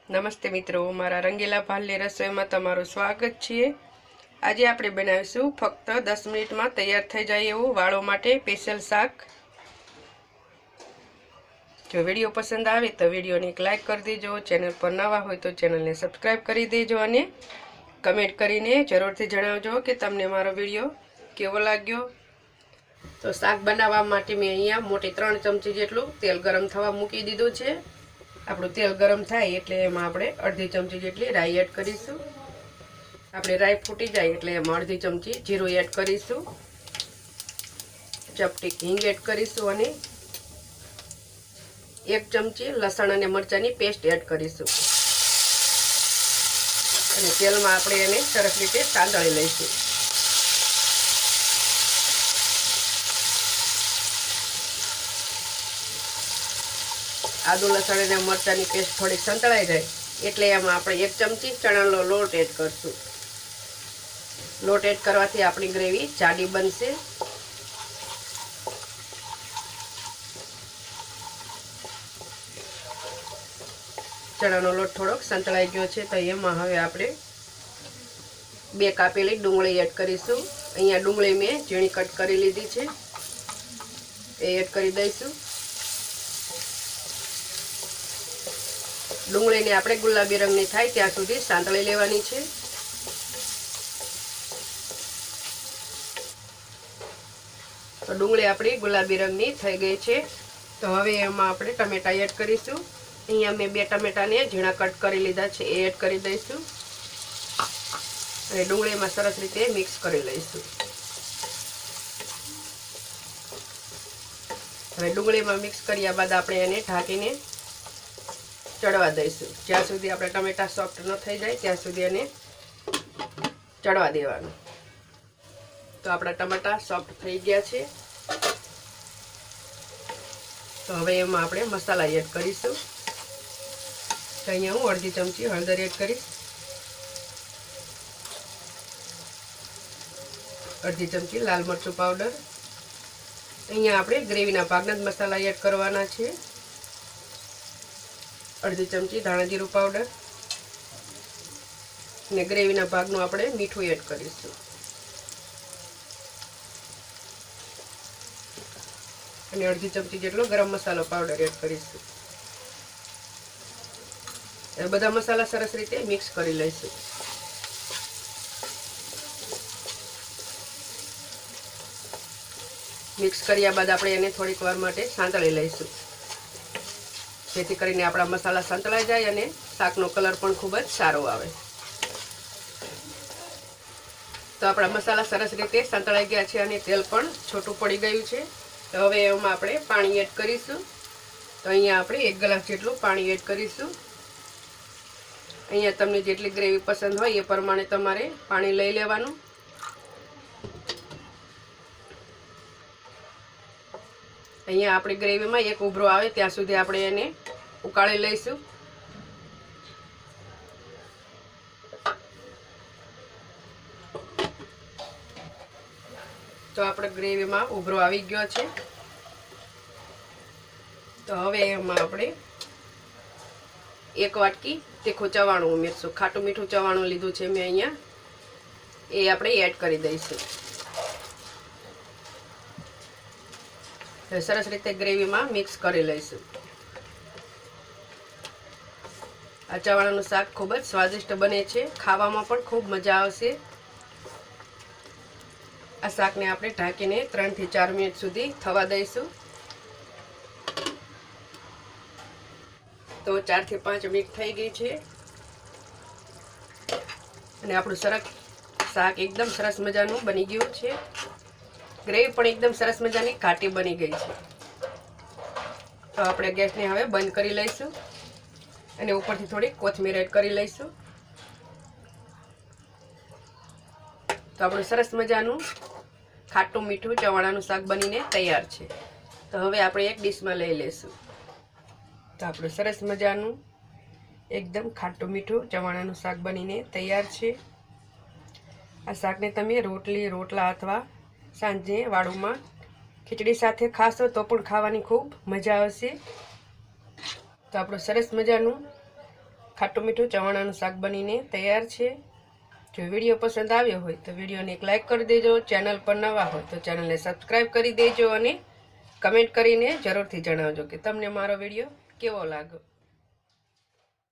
નમસ્તે મિત્રો, મારા રંગીલા ભાલની રસોઈમાં તમારું સ્વાગત છે। આજે આપણે બનાવીશું ફક્ત 10 મિનિટમાં તૈયાર થઈ જાય એવું વાળો માટે સ્પેશિયલ શાક। જો વિડીયો પસંદ આવે તો વિડીયોને એક લાઈક કરી દેજો, ચેનલ પર નવા હોય તો ચેનલને સબસ્ક્રાઈબ કરી દેજો અને કમેન્ટ કરીને જરૂરથી જણાવજો કે તમને મારો વિડીયો કેવો લાગ્યો। તો શાક બનાવવા માટે મેં અહીંયા મોટી 3 ચમચી જેટલું તેલ ગરમ થવા મૂકી દીધું છે। આપણું તેલ ગરમ થાય એટલે એમાં આપણે અડધી ચમચી જેટલી રાઈ એડ કરીશું। આપણે રાઈ ફૂટી જાય એટલે એમાં અડધી ચમચી જીરું એડ કરીશું, ચપટી હિંગ એડ કરીશું અને 1 ચમચી લસણ અને મરચાંની પેસ્ટ એડ કરીશું અને તેલમાં આપણે એને સરસ રીતે સાંતળી લઈશું। આદુ લસણ અને મરચાંની પેસ્ટ થોડીક સંતળાઈ જાય એટલે એમાં આપણે 1 ચમચી ચણાનો લોટ એડ કરશું। લોટ એડ કરવાથી આપણી ગ્રેવી જાડી બનશે। ચણાનો લોટ થોડોક સંતળાઈ ગયો છે તો એમાં હવે આપણે 2 કાપેલી ડુંગળી એડ કરીશું। અહીંયા ડુંગળી મેં ઝીણી કટ કરી લીધી છે, એ એડ કરી દઈશું। ડુંગળીને આપણે ગુલાબી રંગની થાય ત્યાં સુધી સાંતળી લેવાની છે। તો ડુંગળી આપણી ગુલાબી રંગની થઈ ગઈ છે તો હવે એમાં આપણે ટમેટા એડ કરીશું। અહીંયા મેં 2 ટમેટાને ઝીણા કટ કરી લીધા છે, એ એડ કરી દઈશું અને ડુંગળીમાં સરસ રીતે મિક્સ કરી લઈશું। હવે ડુંગળીમાં મિક્સ કર્યા બાદ આપણે એને ઢાંકીને ચડવા દઈશું। જ્યાં સુધી આપણે ટમેટા સોફ્ટ ન થઈ જાય ત્યાં સુધી એને ચડવા દેવાનું। તો આપણા ટમેટા સોફ્ટ થઈ ગયા છે તો હવે એમાં આપણે મસાલા એડ કરીશું। તો અહીંયા હું અડધી ચમચી હળદર એડ કરીશ, અડધી ચમચી લાલ મરચું પાવડર, અહીંયા આપણે ગ્રેવીના ભાગના જ મસાલા એડ કરવાના છે, અડધી ચમચી ધાણા જીરું પાવડર અને ગ્રેવીના ભાગનું આપણે મીઠું એડ કરીશું અને અડધી ચમચી જેટલો ગરમ મસાલો પાવડર એડ કરીશું। એ બધા મસાલા સરસ રીતે મિક્સ કરી લઈશું। મિક્સ કર્યા બાદ આપણે એને થોડીક વાર માટે સાંતળી લઈશું જેથી કરીને આપણા મસાલા સંતળાઈ જાય અને શાકનો કલર પણ ખૂબ જ સારો આવે। તો આપણા મસાલા સરસ રીતે સંતળાઈ ગયા છે અને તેલ પણ છોટું પડી ગયું છે તો હવે એમાં આપણે પાણી એડ કરીશું। તો અહીંયા આપણે 1 ગ્લાસ જેટલું પાણી એડ કરીશું। અહીંયા તમને જેટલી ગ્રેવી પસંદ હોય એ પ્રમાણે તમારે પાણી લઈ લેવાનું। અહીંયા આપણી ગ્રેવીમાં એક ઉભરો આવે ત્યાં સુધી આપણે એને ઉકાળી લઈશું। તો આપણે ગ્રેવીમાં ઉભરો આવી ગયો છે તો હવે એમાં આપણે 1 વાટકી તીખું ચવાણું ઉમેરશું। ખાટું મીઠું ચવાણું લીધું છે મેં અહીંયા, એ આપણે એડ કરી દઈશું। સરસ રીતે ગ્રેવીમાં મિક્સ કરી લઈશું। આ ચવાણાનું શાક ખૂબ જ સ્વાદિષ્ટ બને છે, ખાવામાં પણ ખૂબ મજા આવશે। આ શાકને આપણે ઢાંકીને 3 થી 4 મિનિટ સુધી થવા દઈશું। તો 4 થી 5 મિનિટ થઈ ગઈ છે અને આપણું શાક એકદમ સરસ મજાનું બની ગયું છે। ગ્રેવી પણ એકદમ સરસ મજાની ઘાટી બની ગઈ છે। તો આપણે ગેસને હવે બંધ કરી લઈશું અને ઉપરથી થોડી કોથમીર એડ કરી લઈશું। તો આપણું સરસ મજાનું ખાટું મીઠું ચવાણાનું શાક બનીને તૈયાર છે। તો હવે આપણે એક ડીશમાં લઈ લઈશું। તો આપણું સરસ મજાનું એકદમ ખાટું મીઠું ચવાણાનું શાક બનીને તૈયાર છે। આ શાકને તમે રોટલી, રોટલા અથવા સાંજે વાળુમાં ખીચડી સાથે ખાશો તો પણ ખાવાની ખૂબ મજા આવશે। તો આપણું સરસ મજાનું ખાટું મીઠું ચવાણાનું શાક બનીને તૈયાર છે। જો વિડીયો પસંદ આવ્યો હોય તો વિડીયોને એક લાઇક કરી દેજો। ચેનલ પર નવા હોય તો ચેનલને સબસ્ક્રાઈબ કરી દેજો અને કમેન્ટ કરીને જરૂરથી જણાવજો કે તમને મારો વિડીયો કેવો લાગ્યો।